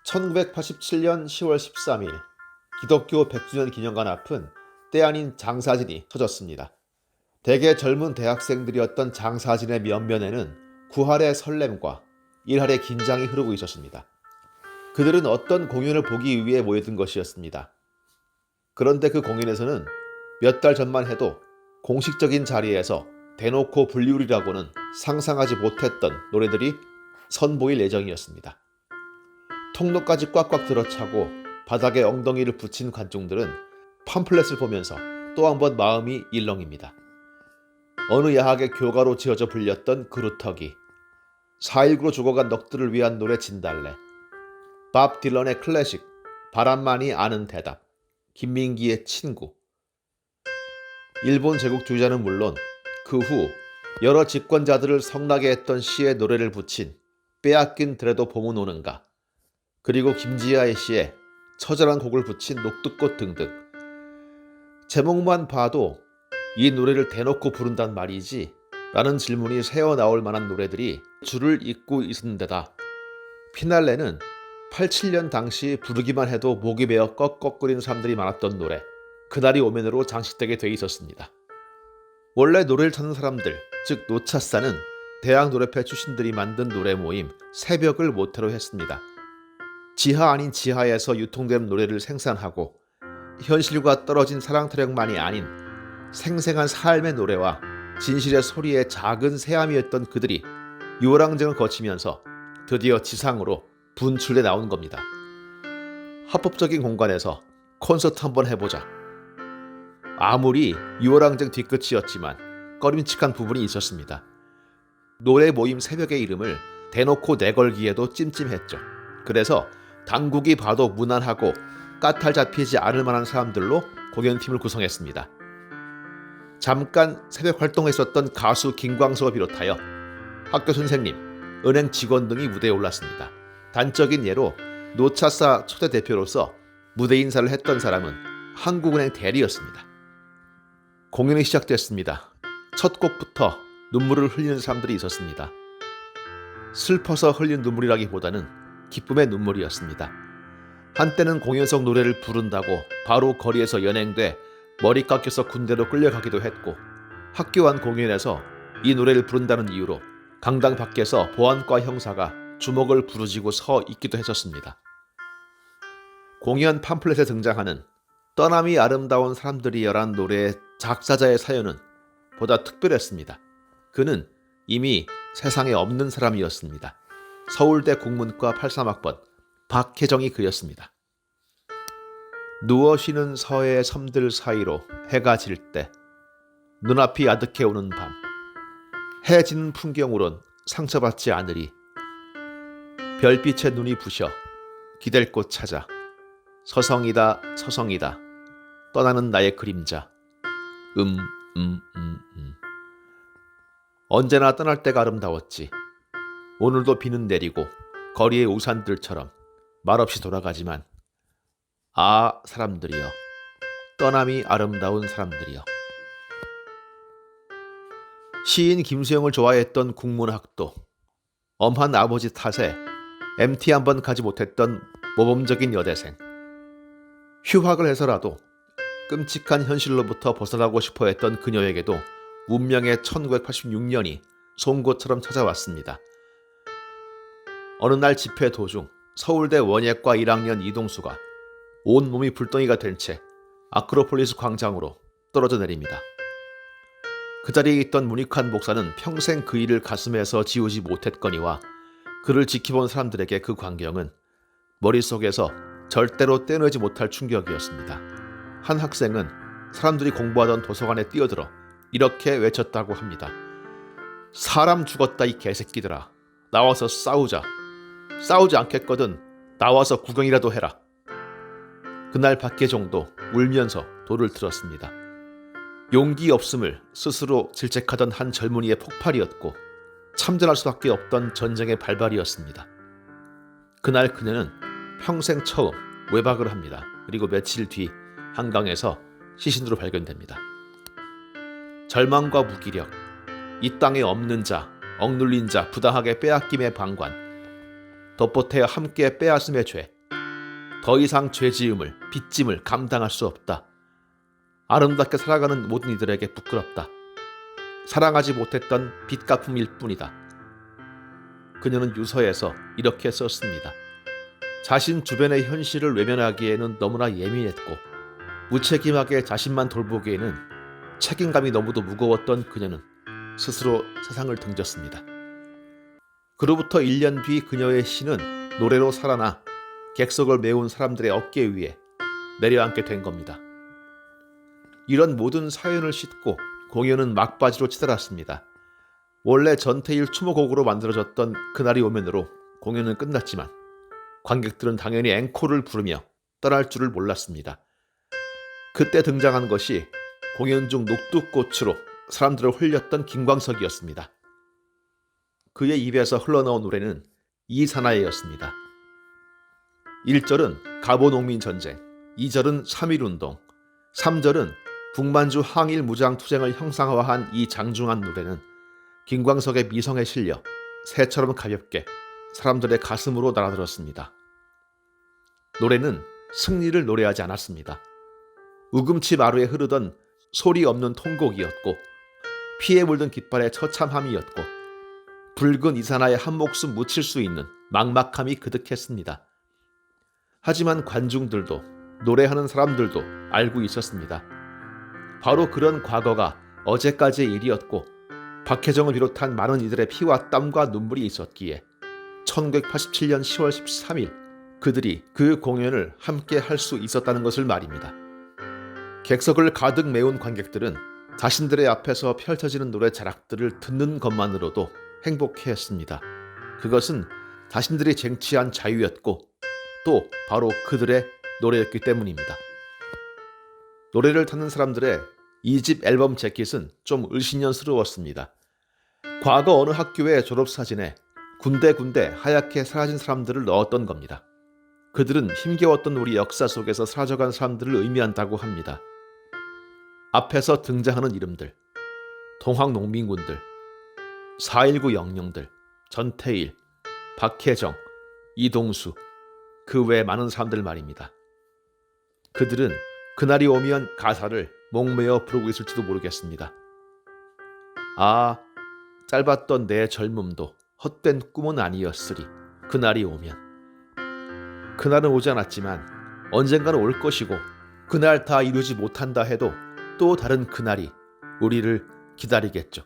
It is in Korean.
1987년 10월 13일 기독교 100주년 기념관 앞은 때 아닌 장사진이 터졌습니다. 대개 젊은 대학생들이었던 장사진의 면면에는 구할의 설렘과 일할의 긴장이 흐르고 있었습니다. 그들은 어떤 공연을 보기 위해 모여든 것이었습니다. 그런데 그 공연에서는 몇 달 전만 해도 공식적인 자리에서 대놓고 불리우리라고는 상상하지 못했던 노래들이 선보일 예정이었습니다. 통로까지 꽉꽉 들어차고 바닥에 엉덩이를 붙인 관중들은 팜플렛을 보면서 또 한 번 마음이 일렁입니다. 어느 야학의 교가로 지어져 불렸던 그루터기, 4.19로 죽어간 넋들을 위한 노래 진달래, 밥 딜런의 클래식 바람만이 아는 대답, 김민기의 친구. 일본 제국주의자는 물론 그 후 여러 집권자들을 성나게 했던 시에 노래를 붙인 빼앗긴 드레도 봄은 오는가, 그리고 김지아의 시에 처절한 곡을 붙인 녹두꽃 등등. 제목만 봐도 이 노래를 대놓고 부른단 말이지? 라는 질문이 새어나올 만한 노래들이 줄을 잇고 있는 데다 피날레는 87년 당시 부르기만 해도 목이 메어 꺽꺽거리는 사람들이 많았던 노래, 그날이 오면으로 장식되게 돼 있었습니다. 원래 노래를 찾는 사람들, 즉 노차사는 대학 노래회 출신들이 만든 노래 모임 새벽을 모태로 했습니다. 지하 아닌 지하에서 유통되는 노래를 생산하고 현실과 떨어진 사랑 타령만이 아닌 생생한 삶의 노래와 진실의 소리의 작은 새함이었던 그들이 유월항쟁을 거치면서 드디어 지상으로 분출돼 나온 겁니다. 합법적인 공간에서 콘서트 한번 해보자. 아무리 유월항쟁 뒤끝이었지만 꺼림칙한 부분이 있었습니다. 노래 모임 새벽의 이름을 대놓고 내걸기에도 찜찜했죠. 그래서 당국이 봐도 무난하고 까탈 잡히지 않을 만한 사람들로 공연팀을 구성했습니다. 잠깐 새벽 활동했었던 가수 김광석을 비롯하여 학교 선생님, 은행 직원 등이 무대에 올랐습니다. 단적인 예로 노차사 초대 대표로서 무대 인사를 했던 사람은 한국은행 대리였습니다. 공연이 시작됐습니다. 첫 곡부터 눈물을 흘리는 사람들이 있었습니다. 슬퍼서 흘린 눈물이라기보다는 기쁨의 눈물이었습니다. 한때는 공연성 노래를 부른다고 바로 거리에서 연행돼 머리 깎여서 군대로 끌려가기도 했고, 학교 안 공연에서 이 노래를 부른다는 이유로 강당 밖에서 보안과 형사가 주먹을 부르지고 서 있기도 했었습니다. 공연 팜플렛에 등장하는 떠남이 아름다운 사람들이여란 노래의 작사자의 사연은 보다 특별했습니다. 그는 이미 세상에 없는 사람이었습니다. 서울대 국문과 83학번 박혜정이 그였습니다. 누워 쉬는 서해의 섬들 사이로 해가 질 때 눈앞이 아득해 오는 밤, 해 지는 풍경으론 상처받지 않으리. 별빛에 눈이 부셔 기댈 곳 찾아 서성이다 서성이다 떠나는 나의 그림자. 언제나 떠날 때가 아름다웠지. 오늘도 비는 내리고 거리의 우산들처럼 말없이 돌아가지만, 아 사람들이여, 떠남이 아름다운 사람들이여. 시인 김수영을 좋아했던 국문학도, 엄한 아버지 탓에 MT 한번 가지 못했던 모범적인 여대생, 휴학을 해서라도 끔찍한 현실로부터 벗어나고 싶어 했던 그녀에게도 운명의 1986년이 송곳처럼 찾아왔습니다. 어느 날 집회 도중 서울대 원예과 1학년 이동수가 온몸이 불덩이가 된 채 아크로폴리스 광장으로 떨어져 내립니다. 그 자리에 있던 문익환 목사는 평생 그 일을 가슴에서 지우지 못했거니와 그를 지켜본 사람들에게 그 광경은 머릿속에서 절대로 떼어내지 못할 충격이었습니다. 한 학생은 사람들이 공부하던 도서관에 뛰어들어 이렇게 외쳤다고 합니다. 사람 죽었다 이 개새끼들아. 나와서 싸우자. 싸우지 않겠거든 나와서 구경이라도 해라. 그날 박혜정도 울면서 돌을 들었습니다. 용기 없음을 스스로 질책하던 한 젊은이의 폭발이었고 참전할 수밖에 없던 전쟁의 발발이었습니다. 그날 그녀는 평생 처음 외박을 합니다. 그리고 며칠 뒤 한강에서 시신으로 발견됩니다. 절망과 무기력, 이 땅에 없는 자, 억눌린 자, 부당하게 빼앗김의 방관, 덧보태어 함께 빼앗음의 죄. 더 이상 죄지음을, 빚짐을 감당할 수 없다. 아름답게 살아가는 모든 이들에게 부끄럽다. 사랑하지 못했던 빚갚음일 뿐이다. 그녀는 유서에서 이렇게 썼습니다. 자신 주변의 현실을 외면하기에는 너무나 예민했고 무책임하게 자신만 돌보기에는 책임감이 너무도 무거웠던 그녀는 스스로 세상을 등졌습니다. 그로부터 1년 뒤 그녀의 시는 노래로 살아나 객석을 메운 사람들의 어깨 위에 내려앉게 된 겁니다. 이런 모든 사연을 싣고 공연은 막바지로 치달았습니다. 원래 전태일 추모곡으로 만들어졌던 그날이 오면으로 공연은 끝났지만 관객들은 당연히 앵콜을 부르며 떠날 줄을 몰랐습니다. 그때 등장한 것이 공연 중 녹두꽃으로 사람들을 홀렸던 김광석이었습니다. 그의 입에서 흘러나온 노래는 이사나이였습니다. 1절은 가보농민전쟁, 2절은 3.1운동, 3절은 북만주 항일 무장투쟁을 형상화한 이 장중한 노래는 김광석의 미성에 실려 새처럼 가볍게 사람들의 가슴으로 날아들었습니다. 노래는 승리를 노래하지 않았습니다. 우금치 마루에 흐르던 소리 없는 통곡이었고 피에 물든 깃발의 처참함이었고 붉은 이산화에 한 목숨 묻힐 수 있는 막막함이 그득했습니다. 하지만 관중들도 노래하는 사람들도 알고 있었습니다. 바로 그런 과거가 어제까지의 일이었고 박혜정을 비롯한 많은 이들의 피와 땀과 눈물이 있었기에 1987년 10월 13일 그들이 그 공연을 함께 할 수 있었다는 것을 말입니다. 객석을 가득 메운 관객들은 자신들의 앞에서 펼쳐지는 노래 자락들을 듣는 것만으로도 행복해했습니다. 그것은 자신들이 쟁취한 자유였고 또 바로 그들의 노래였기 때문입니다. 노래를 듣는 사람들의 2집 앨범 재킷은 좀 을신년스러웠습니다. 과거 어느 학교의 졸업사진에 군데군데 하얗게 사라진 사람들을 넣었던 겁니다. 그들은 힘겨웠던 우리 역사 속에서 사라져간 사람들을 의미한다고 합니다. 앞에서 등장하는 이름들, 동학농민군들, 4.19 영령들, 전태일, 박혜정, 이동수, 그 외 많은 사람들 말입니다. 그들은 그날이 오면 가사를 목매어 부르고 있을지도 모르겠습니다. 아, 짧았던 내 젊음도 헛된 꿈은 아니었으리. 그날이 오면. 그날은 오지 않았지만 언젠가는 올 것이고 그날 다 이루지 못한다 해도 또 다른 그날이 우리를 기다리겠죠.